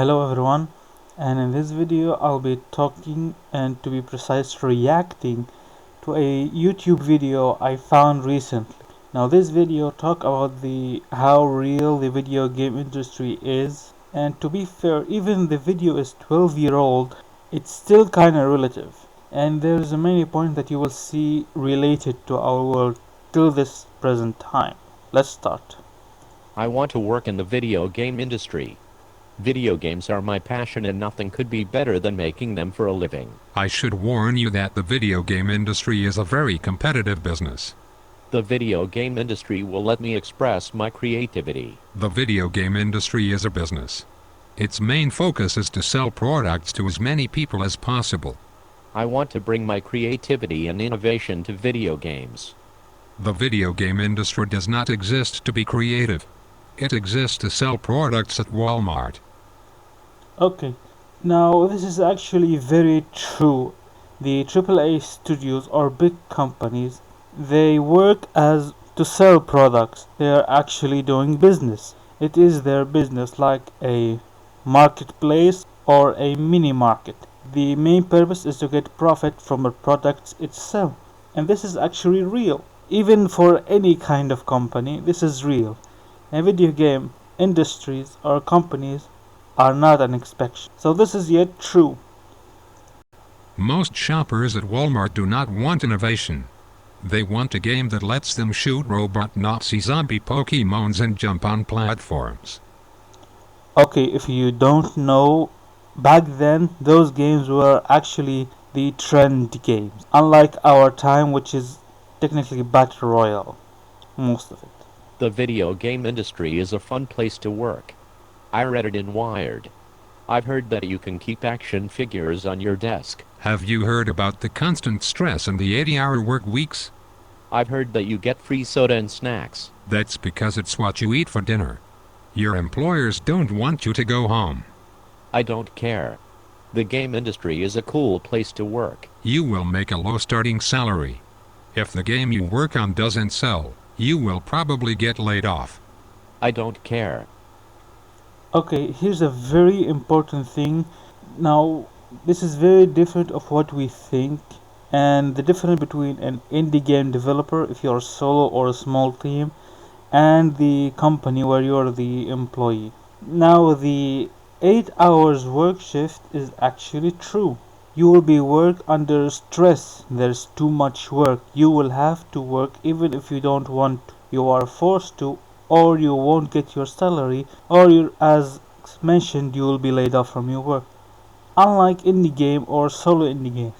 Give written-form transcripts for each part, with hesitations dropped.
Hello everyone, and in this video I'll be talking and to be precise reacting to a YouTube video I found recently. Now this video talk about the how real the video game industry is, and to be fair, even the video is 12-year-old, it's still kinda relative, and there's many points that you will see related to our world till this present time. Let's start. I want to work in the video game industry. Video games are my passion and nothing could be better than making them for a living. I should warn you that the video game industry is a very competitive business. The video game industry will let me express my creativity. The video game industry is a business. Its main focus is to sell products to as many people as possible. I want to bring my creativity and innovation to video games. The video game industry does not exist to be creative. It exists to sell products at Walmart. Okay, now this is actually very true. The AAA studios or big companies, they work as to sell products. They are actually doing business. It is their business, like a marketplace or a mini market. The main purpose is to get profit from the products itself. And this is actually real. Even for any kind of company, this is real. And video game industries or companies are not an exception. So this is yet true. Most shoppers at Walmart do not want innovation. They want a game that lets them shoot robot Nazi zombie Pokemons and jump on platforms. Okay, if you don't know, back then those games were actually the trend games. Unlike our time, which is technically Battle Royale, most of it. The video game industry is a fun place to work. I read it in Wired. I've heard that you can keep action figures on your desk. Have you heard about the constant stress and the 80-hour work weeks? I've heard that you get free soda and snacks. That's because it's what you eat for dinner. Your employers don't want you to go home. I don't care. The game industry is a cool place to work. You will make a low starting salary. If the game you work on doesn't sell, you will probably get laid off. I don't care. Okay, here's a very important thing. Now, this is very different of what we think, and the difference between an indie game developer, if you're solo or a small team, and the company where you're the employee. Now, the 8 hours work shift is actually true. You will be work under stress. There's too much work. You will have to work even if you don't want to. You are forced to, or you won't get your salary, or as mentioned, you will be laid off from your work. Unlike indie game or solo indie game.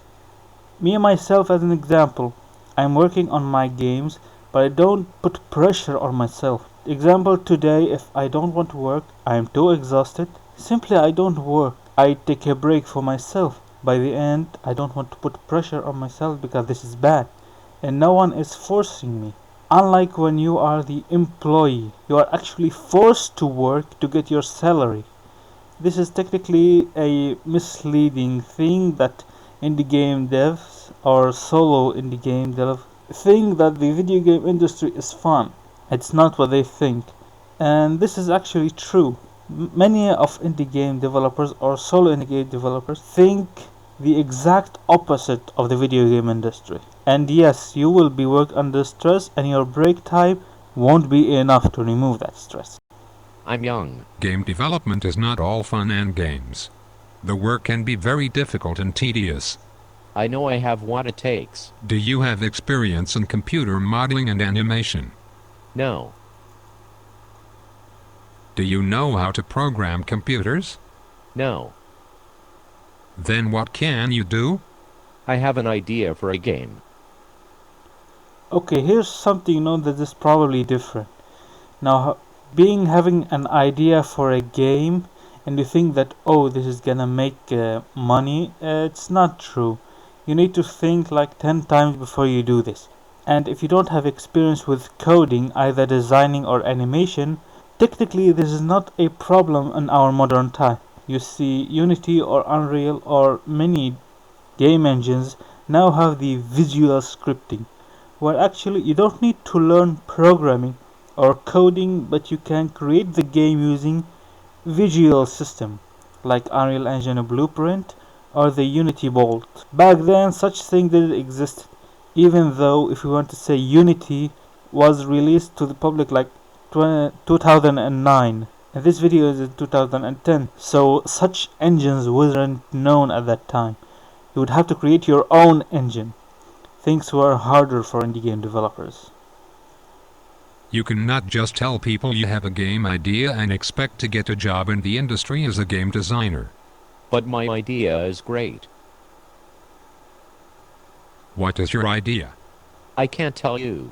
Me and myself as an example, I'm working on my games, but I don't put pressure on myself. Example, today if I don't want to work, I am too exhausted, simply I don't work. I take a break for myself. By the end, I don't want to put pressure on myself because this is bad, and no one is forcing me. Unlike when you are the employee, you are actually forced to work to get your salary. This is technically a misleading thing that indie game devs or solo indie game devs think that the video game industry is fun. It's not what they think. And this is actually true. Many of indie game developers or solo indie game developers think the exact opposite of the video game industry. And yes, you will be work under stress and your break time won't be enough to remove that stress. I'm young. Game development is not all fun and games. The work can be very difficult and tedious. I know I have what it takes. Do you have experience in computer modeling and animation? No. Do you know how to program computers? No. Then what can you do? I have an idea for a game. Okay, here's something you know that is probably different. Now, having an idea for a game and you think that, oh, this is gonna make money, it's not true. You need to think like 10 times before you do this. And if you don't have experience with coding, either designing or animation, technically this is not a problem in our modern time. You see, Unity or Unreal or many game engines now have the visual scripting, where actually you don't need to learn programming or coding, but you can create the game using visual system like Unreal Engine Blueprint or the Unity Bolt. Back then, such thing didn't exist, even though if you want to say Unity was released to the public like 2009. And this video is in 2010, so such engines weren't known at that time. You would have to create your own engine. Things were harder for indie game developers. You cannot just tell people you have a game idea and expect to get a job in the industry as a game designer. But my idea is great. What is your idea? I can't tell you.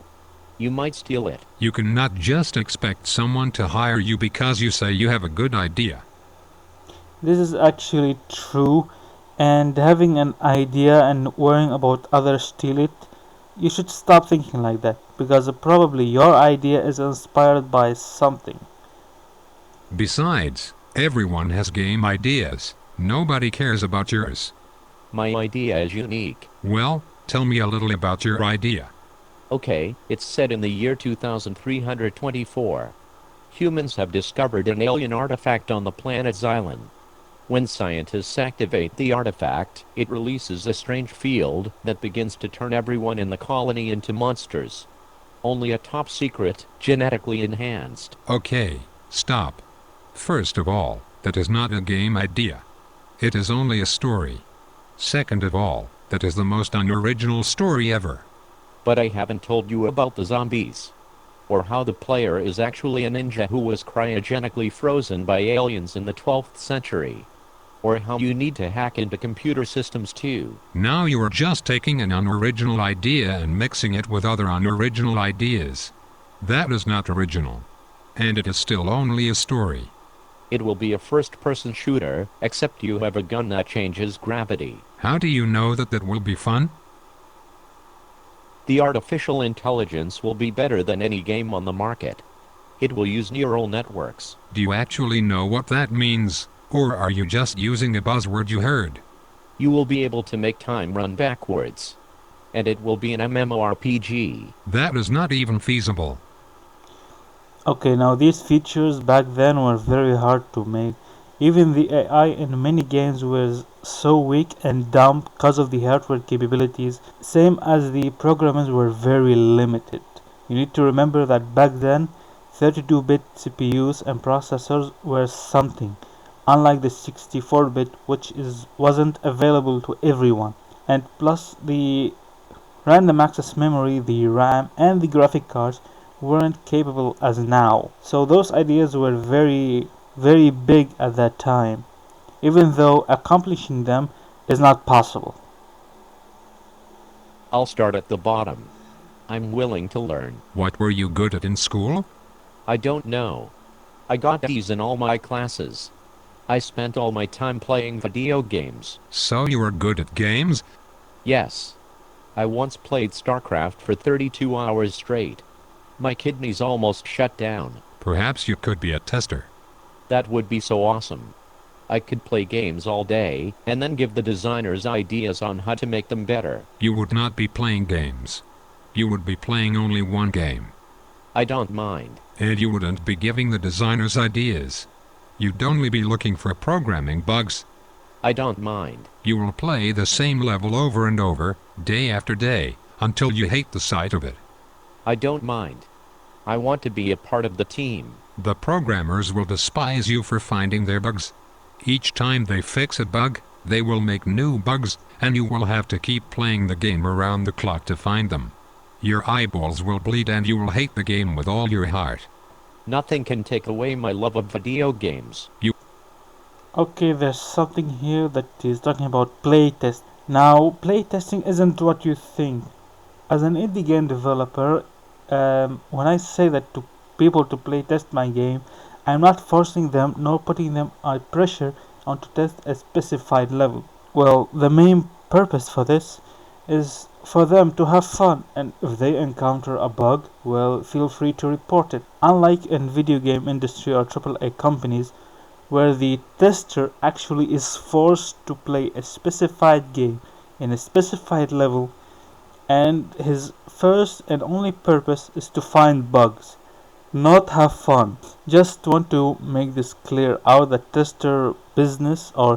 You might steal it. You cannot just expect someone to hire you because you say you have a good idea. This is actually true, and having an idea and worrying about others steal it, you should stop thinking like that, because probably your idea is inspired by something. Besides, everyone has game ideas. Nobody cares about yours. My idea is unique. Well, tell me a little about your idea. Okay, it's set in the year 2324. Humans have discovered an alien artifact on the planet Xylon. When scientists activate the artifact, it releases a strange field that begins to turn everyone in the colony into monsters. Only a top secret, genetically enhanced. Okay, stop. First of all, that is not a game idea. It is only a story. Second of all, that is the most unoriginal story ever. But I haven't told you about the zombies. Or how the player is actually a ninja who was cryogenically frozen by aliens in the 12th century. Or how you need to hack into computer systems too. Now you are just taking an unoriginal idea and mixing it with other unoriginal ideas. That is not original. And it is still only a story. It will be a first-person shooter, except you have a gun that changes gravity. How do you know that that will be fun? The artificial intelligence will be better than any game on the market. It will use neural networks. Do you actually know what that means? Or are you just using a buzzword you heard? You will be able to make time run backwards. And it will be an MMORPG. That is not even feasible. Okay, now these features back then were very hard to make. Even the AI in many games was so weak and dumb because of the hardware capabilities, same as the programmers were very limited. You need to remember that back then, 32-bit CPUs and processors were something, unlike the 64-bit, which wasn't available to everyone. And plus the random access memory, the RAM, and the graphic cards weren't capable as now. So those ideas were very big at that time, even though accomplishing them is not possible. I'll start at the bottom. I'm willing to learn. What were you good at in school? I don't know. I got D's in all my classes. I spent all my time playing video games. So you were good at games? Yes. I once played StarCraft for 32 hours straight. My kidneys almost shut down. Perhaps you could be a tester. That would be so awesome. I could play games all day, and then give the designers ideas on how to make them better. You would not be playing games. You would be playing only one game. I don't mind. And you wouldn't be giving the designers ideas. You'd only be looking for programming bugs. I don't mind. You will play the same level over and over, day after day, until you hate the sight of it. I don't mind. I want to be a part of the team. The programmers will despise you for finding their bugs. Each time they fix a bug, they will make new bugs, and you will have to keep playing the game around the clock to find them. Your eyeballs will bleed and you will hate the game with all your heart. Nothing can take away my love of video games. Okay, there's something here that is talking about playtest. Now, playtesting isn't what you think. As an indie game developer, when I say that to people to playtest my game, I'm not forcing them nor putting them under pressure on to test a specified level. Well, the main purpose for this is for them to have fun, and if they encounter a bug, well, feel free to report it. Unlike in video game industry or AAA companies, where the tester actually is forced to play a specified game in a specified level, and his first and only purpose is to find bugs, not have fun. Just want to make this clear out that tester business or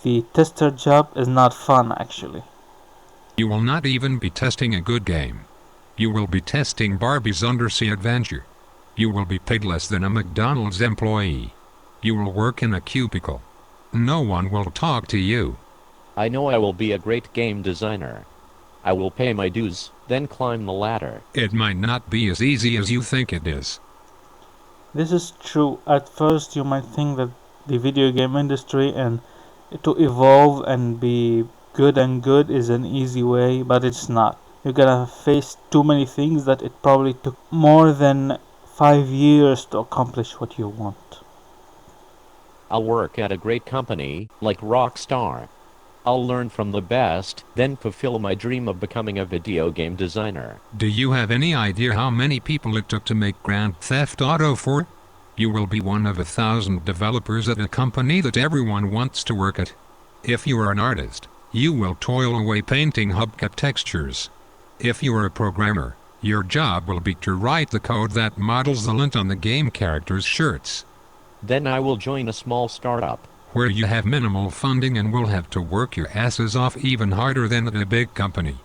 the tester job is not fun actually. You will not even be testing a good game. You will be testing Barbie's Undersea Adventure. You will be paid less than a McDonald's employee. You will work in a cubicle. No one will talk to you. I know I will be a great game designer. I will pay my dues, then climb the ladder. It might not be as easy as you think it is. This is true. At first you might think that the video game industry and to evolve and be good is an easy way, but it's not. You're gonna face too many things that it probably took more than 5 years to accomplish what you want. I'll work at a great company, like Rockstar. I'll learn from the best, then fulfill my dream of becoming a video game designer. Do you have any idea how many people it took to make Grand Theft Auto 4? You will be one of 1,000 developers at a company that everyone wants to work at. If you are an artist, you will toil away painting hubcap textures. If you are a programmer, your job will be to write the code that models the lint on the game characters' shirts. Then I will join a small startup, where you have minimal funding and will have to work your asses off even harder than at a big company.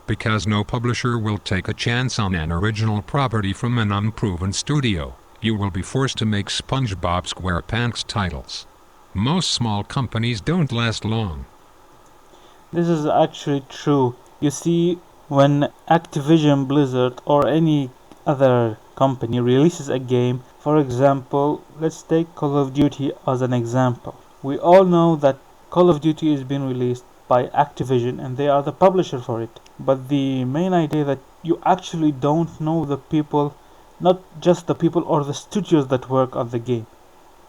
Because no publisher will take a chance on an original property from an unproven studio, you will be forced to make SpongeBob SquarePants titles. Most small companies don't last long. This is actually true. You see, when Activision Blizzard or any other company releases a game, for example, let's take Call of Duty as an example. We all know that Call of Duty is being released by Activision and they are the publisher for it. But the main idea that you actually don't know the people, not just the people or the studios that work on the game.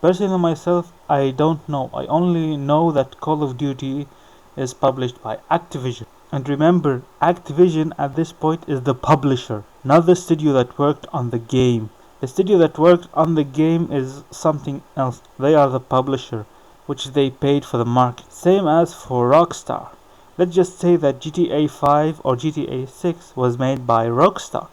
Personally myself, I don't know. I only know that Call of Duty is published by Activision. And remember, Activision at this point is the publisher, not the studio that worked on the game. The studio that worked on the game is something else. They are the publisher, which they paid for the market. Same as for Rockstar. Let's just say that GTA 5 or GTA 6 was made by Rockstar.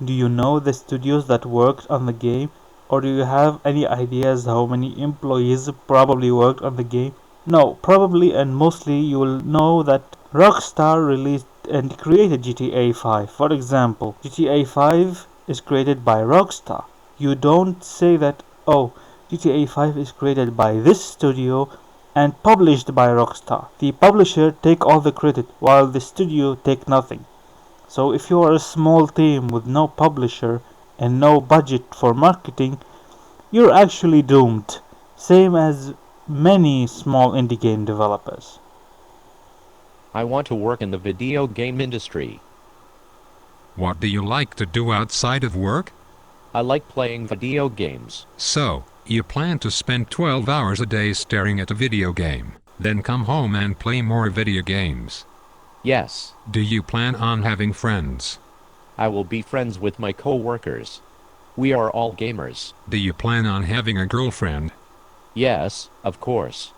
Do you know the studios that worked on the game? Or do you have any ideas how many employees probably worked on the game? No, probably and mostly you will know that Rockstar released and created GTA 5. For example, GTA 5 is created by Rockstar. You don't say that, oh, GTA 5 is created by this studio and published by Rockstar. The publisher take all the credit while the studio take nothing. So if you are a small team with no publisher and no budget for marketing, you're actually doomed. Same as many small indie game developers. I want to work in the video game industry. What do you like to do outside of work? I like playing video games. So, you plan to spend 12 hours a day staring at a video game, then come home and play more video games. Yes. Do you plan on having friends? I will be friends with my co-workers. We are all gamers. Do you plan on having a girlfriend? Yes, of course.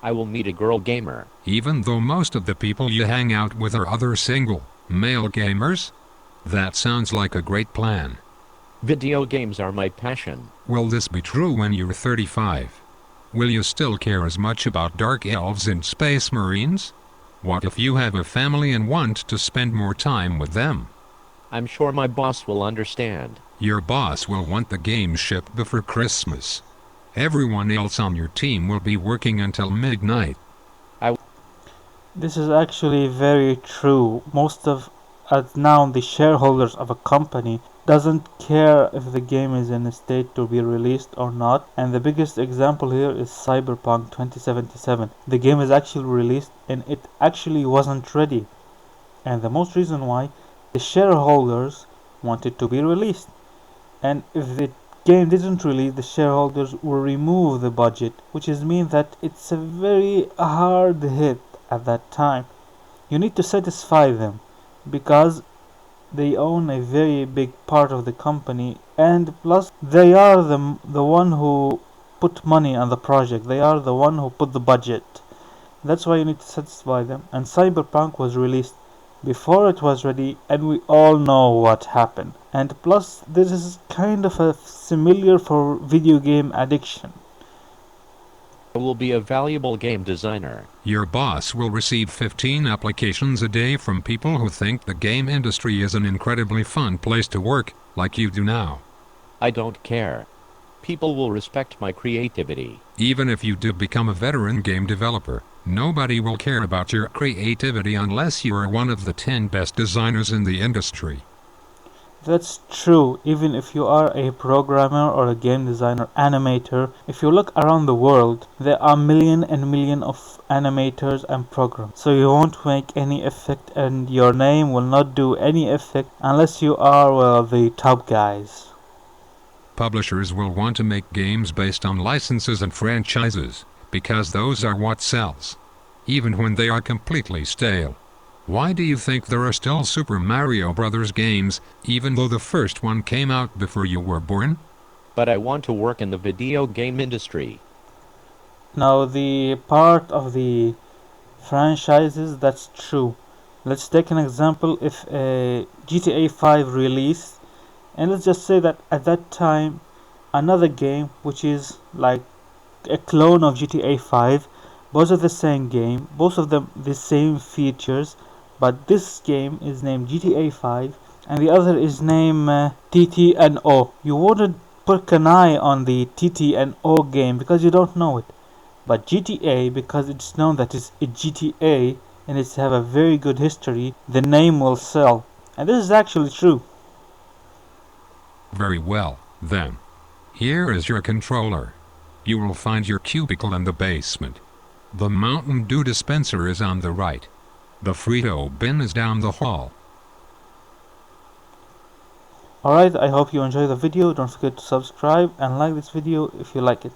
I will meet a girl gamer. Even though most of the people you hang out with are other single, male gamers? That sounds like a great plan. Video games are my passion. Will this be true when you're 35? Will you still care as much about dark elves and space marines? What if you have a family and want to spend more time with them? I'm sure my boss will understand. Your boss will want the game shipped before Christmas. Everyone else on your team will be working until midnight. This is actually very true. Most of now the shareholders of a company doesn't care if the game is in a state to be released or not, and the biggest example here is Cyberpunk 2077. The game is actually released and it actually wasn't ready, and the most reason why, the shareholders want it to be released, and if the game didn't release, the shareholders will remove the budget, which is mean that it's a very hard hit at that time. You need to satisfy them because they own a very big part of the company, and plus they are the one who put money on the project. They are the one who put the budget. That's why you need to satisfy them. And Cyberpunk was released before it was ready, and we all know what happened. And plus this is kind of a similar for video game addiction. I will be a valuable game designer. Your boss will receive 15 applications a day from people who think the game industry is an incredibly fun place to work, like you do now. I don't care. People will respect my creativity. Even if you do become a veteran game developer, nobody will care about your creativity unless you are one of the 10 best designers in the industry. That's true, even if you are a programmer or a game designer animator. If you look around the world, there are million and million of animators and programmers. So you won't make any effect and your name will not do any effect unless you are, well, the top guys. Publishers will want to make games based on licenses and franchises, because those are what sells, even when they are completely stale. Why do you think there are still Super Mario Bros. Games, even though the first one came out before you were born? But I want to work in the video game industry. Now, the part of the franchises, that's true. Let's take an example. If a GTA 5 released, and let's just say that at that time another game which is like a clone of GTA 5, both are the same game, both of them the same features, but this game is named GTA 5 and the other is named TTNO. You wouldn't put an eye on the TTNO game because you don't know it, but GTA, because it's known that it's a GTA and it's have a very good history, the name will sell, and this is actually true. Very well, then. Here is your controller. You will find your cubicle in the basement. The Mountain Dew dispenser is on the right. The Frito bin is down the hall. Alright, I hope you enjoyed the video. Don't forget to subscribe and like this video if you like it.